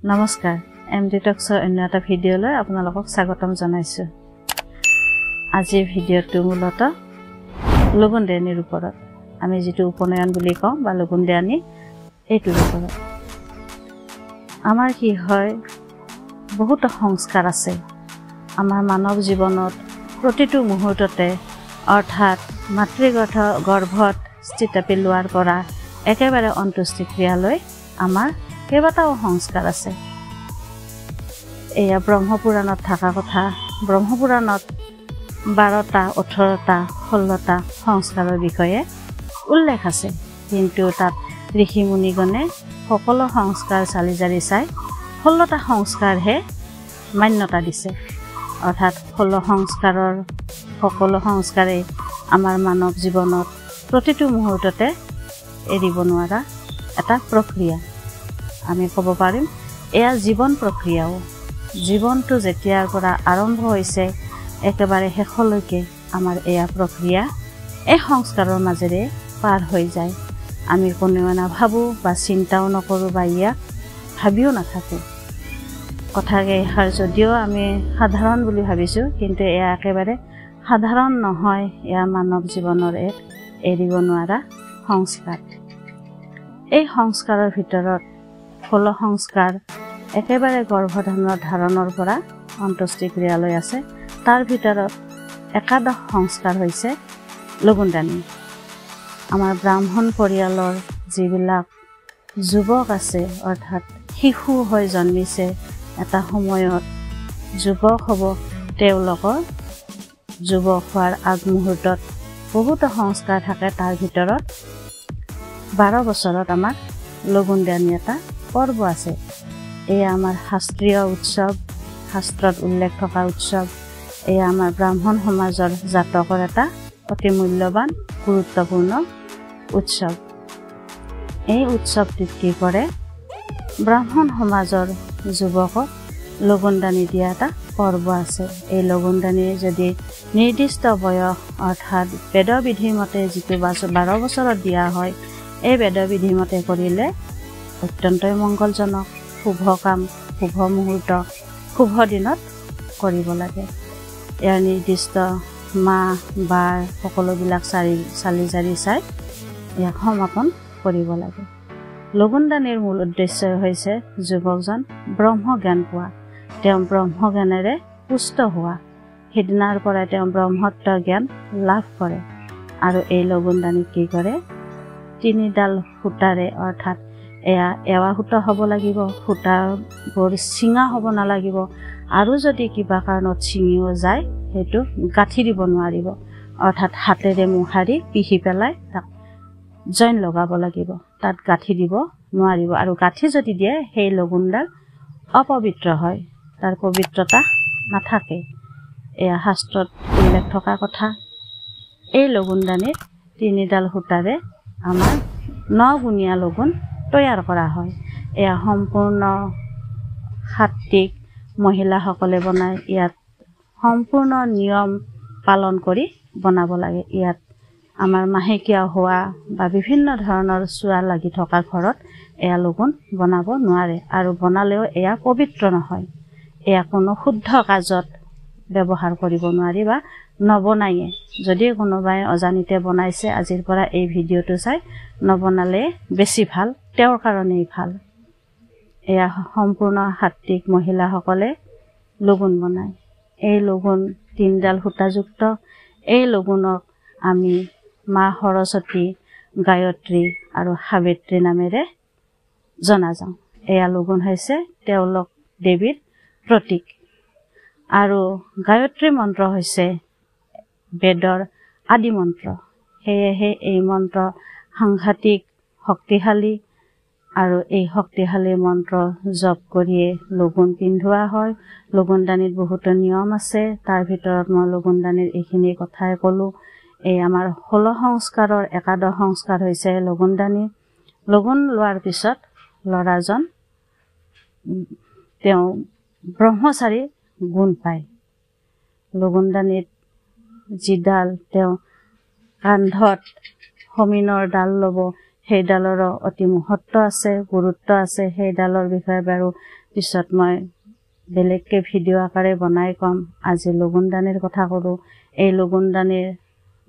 নমস্কাৰ এমডি টক্সৰ অন্য এটা ভিডিঅ'লৈ আপোনালোকক স্বাগতম জনাইছো। আজিৰ ভিডিঅ'টো মূলতঃ লগুণদানীৰ ওপৰত, আমি যেটো উপনয়ন বুলি কওঁ বা লগুণদানী, এইটোৰ ওপৰত। আমাৰ কি হয়, বহুত সংস্কাৰ আছে আমাৰ মানৱ জীৱনত। প্ৰতিটো মুহূৰ্ততে অৰ্থাৎ মাতৃগৰ্ভত স্থিতাপি লোৱাৰ পৰা একেবাৰে অন্ত্যেষ্টিক্ৰিয়ালৈ আমাৰ কেইবাটাও সংস্কাৰ আছে। এয়া ব্ৰহ্মপুৰাণত থকা কথা। ব্ৰহ্মপুৰাণত 12টা, 18টা, 16টা সংস্কাৰৰ বিষয়ে উল্লেখ আছে, কিন্তু তাত ঋষি মুনিগণে সকলো সংস্কাৰ চালি জাৰি চাই 16টা সংস্কাৰহে মান্যতা দিছে। অৰ্থাৎ 16 সংস্কাৰৰ সকলো সংস্কাৰেই আমাৰ মানৱ জীৱনত প্ৰতিটো মুহূৰ্ততে এৰিব নোৱাৰা এটা প্ৰক্ৰিয়া। আমি ক'ব পাৰিম এয়া জীৱন প্ৰক্ৰিয়াও। জীৱনটো যেতিয়াৰ পৰা আৰম্ভ হৈছে একেবাৰে শেষলৈকে আমাৰ এয়া প্ৰক্ৰিয়া এই সংস্কাৰৰ মাজেৰে পাৰ হৈ যায়। আমি কোনেও নাভাবোঁ বা চিন্তাও নকৰোঁ বা ইয়াক ভাবিও নাথাকোঁ। কথাষাৰ যদিও আমি সাধাৰণ বুলি ভাবিছোঁ, কিন্তু এয়া একেবাৰে সাধাৰণ নহয়। এয়া মানৱ জীৱনৰ এক এৰিব নোৱাৰা সংস্কাৰ। এই সংস্কাৰৰ ভিতৰত 16 সংস্কাৰ একেবাৰে গৰ্ভধাৰণৰ পৰা অন্ত্যেষ্টিক্ৰিয়ালৈ আছে। তাৰ ভিতৰত একাদশ সংস্কাৰ হৈছে লগুণদানী। আমাৰ ব্ৰাহ্মণ পৰিয়ালৰ যিবিলাক যুৱক আছে, অৰ্থাৎ শিশু হৈ জন্মিছে, এটা সময়ত যুৱক হ'ব, তেওঁলোকৰ যুৱক হোৱাৰ আগমুহূৰ্তত বহুতো সংস্কাৰ থাকে। তাৰ ভিতৰত 12 বছৰত আমাৰ লগুণদানী এটা পৰ্ব আছে। এয়া আমাৰ শাস্ত্ৰীয় উৎসৱ, শাস্ত্ৰত উল্লেখ থকা উৎসৱ। এয়া আমাৰ ব্ৰাহ্মণ সমাজৰ জাতকৰ এটা অতি মূল্যৱান গুৰুত্বপূৰ্ণ উৎসৱ। এই উৎসৱটিত কি কৰে, ব্ৰাহ্মণ সমাজৰ যুৱকক লগুণদানী দিয়া এটা পৰ্ব আছে। এই লগুণদানী যদি নিৰ্দিষ্ট বয়স অৰ্থাৎ বেদবিধি মতে যিটো 12 বছৰত দিয়া হয়, এই বেদবিধি মতে কৰিলে অত্যন্তই মংগলজনক। শুভ কাম, শুভ মুহূৰ্ত, শুভ দিনত কৰিব লাগে। ইয়াৰ নিৰ্দিষ্ট মাহ বাৰ সকলোবিলাক চালি জাৰি চাই ইয়াক সমাপন কৰিব লাগে। লগুণদানীৰ মূল উদ্দেশ্য হৈছে যুৱকজন ব্ৰহ্মজ্ঞান পোৱা, তেওঁ ব্ৰহ্মজ্ঞানেৰে পুষ্ট হোৱা। সিদিনাৰ পৰাই তেওঁ ব্ৰহ্মত্ব জ্ঞান লাভ কৰে। আৰু এই লগুণদানী কি কৰে, 3ডাল সূতাৰে, অৰ্থাৎ এৱা সূতা হ'ব লাগিব, সূতাবোৰ চিঙা হ'ব নালাগিব। আৰু যদি কিবা কাৰণত ছিঙিও যায় সেইটো গাঁঠি দিব নোৱাৰিব, অৰ্থাৎ হাতেৰে মোহাৰি পিহি পেলাই তাক জইন লগাব লাগিব, তাত গাঁঠি দিব নোৱাৰিব। আৰু গাঁঠি যদি দিয়ে সেই লগুণডাল অপবিত্ৰ হয়, তাৰ পবিত্ৰতা নাথাকে। এয়া শাস্ত্ৰত উল্লেখ থকা কথা। এই লগুণদানীত 3ডাল সূতাৰে আমাৰ 9 গুণীয়া লগুণ তৈয়াৰ কৰা হয়। এয়া সম্পূৰ্ণ সাত্বিক মহিলাসকলে বনায়। ইয়াত সম্পূৰ্ণ নিয়ম পালন কৰি বনাব লাগে। ইয়াত আমাৰ মাহেকীয়া হোৱা বা বিভিন্ন ধৰণৰ চুৱা লাগি থকা ঘৰত এয়া লগুণ বনাব নোৱাৰে। আৰু বনালেও এয়া পবিত্ৰ নহয়। এয়া কোনো শুদ্ধ কাজত ব্যৱহাৰ কৰিব নোৱাৰি বা নবনায়ে। যদি কোনোবাই অজানিতে বনাইছে, আজিৰ পৰা এই ভিডিঅ'টো চাই নবনালে বেছি ভাল, তেওঁৰ কাৰণেই ভাল। এয়া সম্পূৰ্ণ সাত্বিক মহিলাসকলে লগুণ বনায়। এই লগুণ 3ডাল সূতাযুক্ত। এই লগুণক আমি মা সৰস্বতী, গায়ত্ৰী আৰু সাবিত্ৰী নামেৰে জনা যাওঁ। এয়া লগুণ হৈছে তেওঁলোক দেৱীৰ প্ৰতীক। আৰু গায়ত্ৰী মন্ত্ৰ হৈছে বেদৰ আদি মন্ত্ৰ। সেয়েহে এই মন্ত্ৰ সাংঘাতিক শক্তিশালী। আৰু এই শক্তিশালী মন্ত্ৰ জপ কৰিয়ে লগুণ পিন্ধোৱা হয়। লগুণদানীত বহুতো নিয়ম আছে, তাৰ ভিতৰত মই লগুণদানীৰ এইখিনি কথাই ক'লোঁ। এই আমাৰ 16 সংস্কাৰৰ একাদশ সংস্কাৰ হৈছে লগুণদানী। লগুণ লোৱাৰ পিছত ল'ৰাজন তেওঁ ব্ৰহ্মচাৰী গুণ পায়। লগুণদানীত যিডাল তেওঁ কান্ধত হমিনৰ ডাল ল'ব, সেই ডালৰ অতি মহত্ব আছে, গুৰুত্ব আছে। সেই ডালৰ বিষয়ে বাৰু পিছত মই বেলেগকে ভিডিঅ' আকাৰে বনাই ক'ম। আজি লগুণদানিৰ কথা কৰোঁ। এই লগুণদানিৰ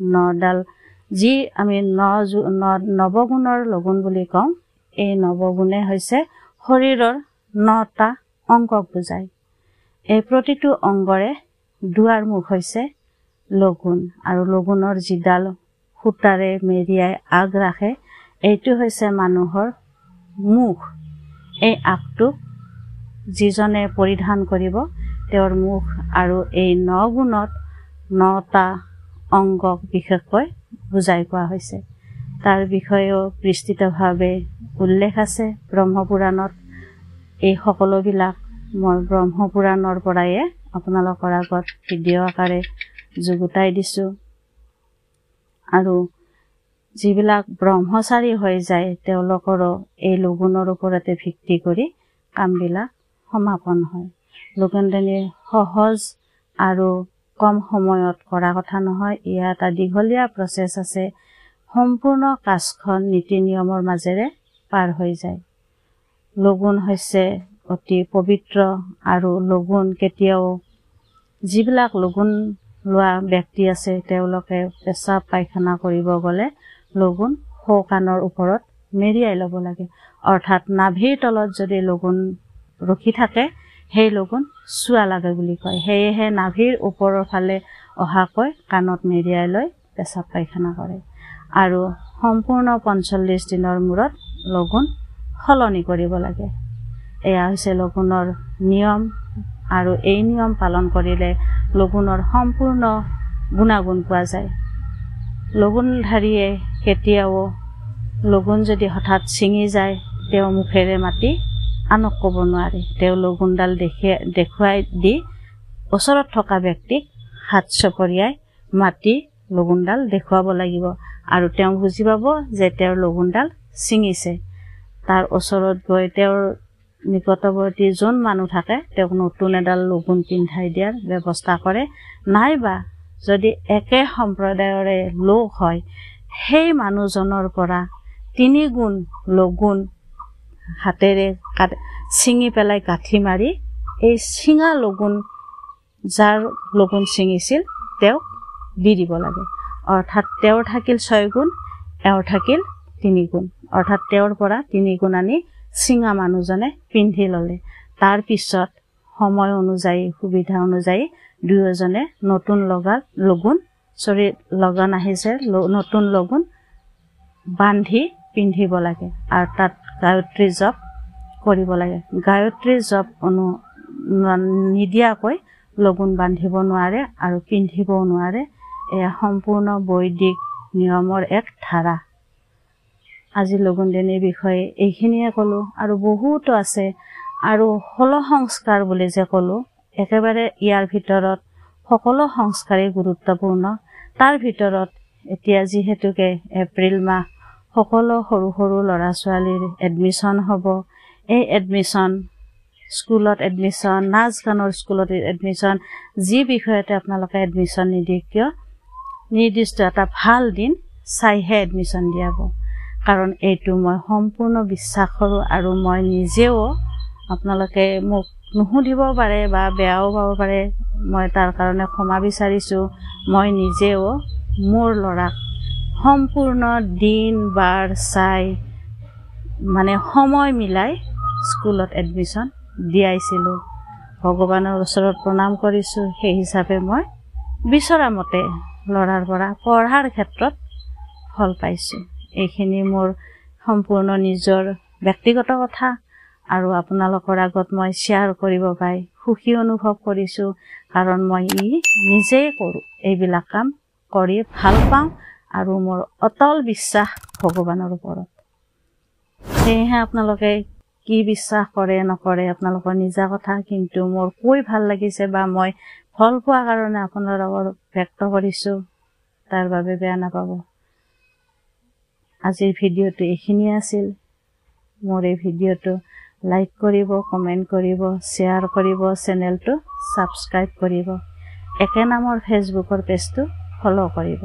9ডাল, যি আমি নৱগুণৰ লগুণ বুলি কওঁ, এই নৱগুণে হৈছে শৰীৰৰ 9টা অংগক বুজায়। এই প্ৰতিটো অংগৰে দুৱাৰ মুখ হৈছে লগুণ, আৰু লগুণৰ যিডাল সূতাৰে মেৰিয়াই আগ ৰাখে, এইটো হৈছে মানুহৰ মুখ। এই আগটোক যিজনে পৰিধান কৰিব, তেওঁৰ মুখ। আৰু এই 9 গুণত 9টা অংগক বিশেষকৈ বুজাই কোৱা হৈছে। তাৰ বিষয়েও বিস্তৃতভাৱে উল্লেখ আছে ব্ৰহ্মপুৰাণত। এই সকলোবিলাক মই ব্ৰহ্মপুৰাণৰ পৰাই আপোনালোকৰ আগত ভিডিঅ' আকাৰে যুগুতাই দিছোঁ। আৰু যিবিলাক ব্ৰহ্মচাৰী হৈ যায়, তেওঁলোকৰো এই লগুণৰ ওপৰতে ভিত্তি কৰি কামবিলাক সমাপন হয়। লগুণদানি সহজ আৰু কম সময়ত কৰা কথা নহয়। ইয়াত এটা দীঘলীয়া প্ৰচেছ আছে। সম্পূৰ্ণ কাজখন নীতি নিয়মৰ মাজেৰে পাৰ হৈ যায়। লগুণ হৈছে অতি পবিত্ৰ, আৰু লগুণ কেতিয়াও, যিবিলাক লগুণ লোৱা ব্যক্তি আছে, তেওঁলোকে পেচাব পায়খানা কৰিব গ'লে লগুণ সোঁ কাণৰ ওপৰত মেৰিয়াই ল'ব লাগে। অৰ্থাৎ নাভিৰ তলত যদি লগুণ ৰখি থাকে, সেই লগুণ চুৱা লাগে বুলি কয়। সেয়েহে নাভিৰ ওপৰৰ ফালে অহাকৈ কাণত মেৰিয়াই লৈ পেচাব পায়খানা কৰে। আৰু সম্পূৰ্ণ 45 দিনৰ মূৰত লগুণ সলনি কৰিব লাগে। এয়া হৈছে লগুণৰ নিয়ম, আৰু এই নিয়ম পালন কৰিলে লগুণৰ সম্পূৰ্ণ গুণাগুণ পোৱা যায়। লগুণধাৰীয়ে কেতিয়াও লগুণ যদি হঠাৎ ছিঙি যায়, তেওঁ মুখেৰে মাতি আনক ক'ব নোৱাৰে। তেওঁ লগুণডাল দেখুৱাই দি ওচৰত থকা ব্যক্তিক হাত চপৰিয়াই মাতি লগুণডাল দেখুৱাব লাগিব, আৰু তেওঁ বুজি পাব যে তেওঁৰ লগুণডাল ছিঙিছে। তাৰ ওচৰত গৈ তেওঁৰ নিকটৱৰ্তী যোন মানুহ থাকে, তেওঁক নতুন এডাল লগুণ পিন্ধাই দিয়াৰ ব্যৱস্থা কৰে। নাইবা যদি একে সম্প্ৰদায়ৰে লোক হয়, সেই মানুহজনৰ পৰা 3 গুণ লগুণ হাতেৰে ছিঙি পেলাই গাঁঠি মাৰি, এই ছিঙা লগুণ, যাৰ লগুণ ছিঙিছিল, তেওঁক দি দিব লাগে। অৰ্থাৎ তেওঁৰ থাকিল 6 গুণ, এওঁৰ থাকিল 3 গুণ। অৰ্থাৎ তেওঁৰ পৰা 3 গুণ আনি ছিঙা মানুহজনে পিন্ধি ল'লে। তাৰ পিছত সময় অনুযায়ী, সুবিধা অনুযায়ী দুয়োজনে নতুন লগুণ আহিছে, নতুন লগুণ বান্ধি পিন্ধিব লাগে। আৰু তাত গায়ত্ৰী জপ কৰিব লাগে। গায়ত্ৰী জপ নিদিয়াকৈ লগুণ বান্ধিব নোৱাৰে আৰু পিন্ধিবও নোৱাৰে। এয়া সম্পূৰ্ণ বৈদিক নিয়মৰ এক ধাৰা। আজি লগুণদানিৰ বিষয়ে এইখিনিয়ে ক'লোঁ, আৰু বহুতো আছে। আৰু 16 সংস্কাৰ বুলি যে ক'লোঁ, একেবাৰে ইয়াৰ ভিতৰত সকলো সংস্কাৰেই গুৰুত্বপূৰ্ণ। তাৰ ভিতৰত এতিয়া যিহেতুকে এপ্ৰিল মাহ, সকলো সৰু সৰু ল'ৰা ছোৱালীৰ এডমিশ্যন হ'ব। এই এডমিশ্যন, স্কুলত এডমিশ্যন, নাচ গানৰ স্কুলত এডমিশ্যন, যি বিষয়তে আপোনালোকে এডমিশ্যন নিদিয়ে কিয়, নিৰ্দিষ্ট এটা ভাল দিন চাইহে এডমিশ্যন দিয়াব। কাৰণ এইটো মই সম্পূৰ্ণ বিশ্বাস কৰোঁ, আৰু মই নিজেও, আপোনালোকে মোক নুসুধিব পাৰে বা বেয়াও পাব পাৰে, মই তাৰ কাৰণে ক্ষমা বিচাৰিছোঁ। মই নিজেও মোৰ ল'ৰাক সম্পূৰ্ণ দিন বাৰ চাই, মানে সময় মিলাই স্কুলত এডমিশ্যন দিয়াইছিলোঁ। ভগৱানৰ ওচৰত প্ৰণাম কৰিছোঁ। সেই হিচাপে মই বিচৰা মতে ল'ৰাৰ পৰা পঢ়াৰ ক্ষেত্ৰত ফল পাইছোঁ। এইখিনি মোৰ সম্পূৰ্ণ নিজৰ ব্যক্তিগত কথা, আৰু আপোনালোকৰ আগত মই শ্বেয়াৰ কৰিব পাই সুখী অনুভৱ কৰিছোঁ। কাৰণ মই নিজেই কৰোঁ, এইবিলাক কাম কৰি ভাল পাওঁ, আৰু মোৰ অটল বিশ্বাস ভগৱানৰ ওপৰত। সেয়েহে আপোনালোকে কি বিশ্বাস কৰে নকৰে আপোনালোকৰ নিজা কথা, কিন্তু মোৰ কৈ ভাল লাগিছে বা মই ফল পোৱা কাৰণে আপোনালোকৰ ব্যক্ত কৰিছোঁ, তাৰ বাবে বেয়া নাপাব। আজিৰ ভিডিঅ'টো এইখিনিয়ে আছিল। মোৰ এই ভিডিঅ'টো লাইক কৰিব, কমেণ্ট কৰিব, শ্বেয়াৰ কৰিব, চেনেলটো ছাবস্ক্ৰাইব কৰিব, একে নামৰ ফেচবুকৰ পেজটো ফ'ল' কৰিব।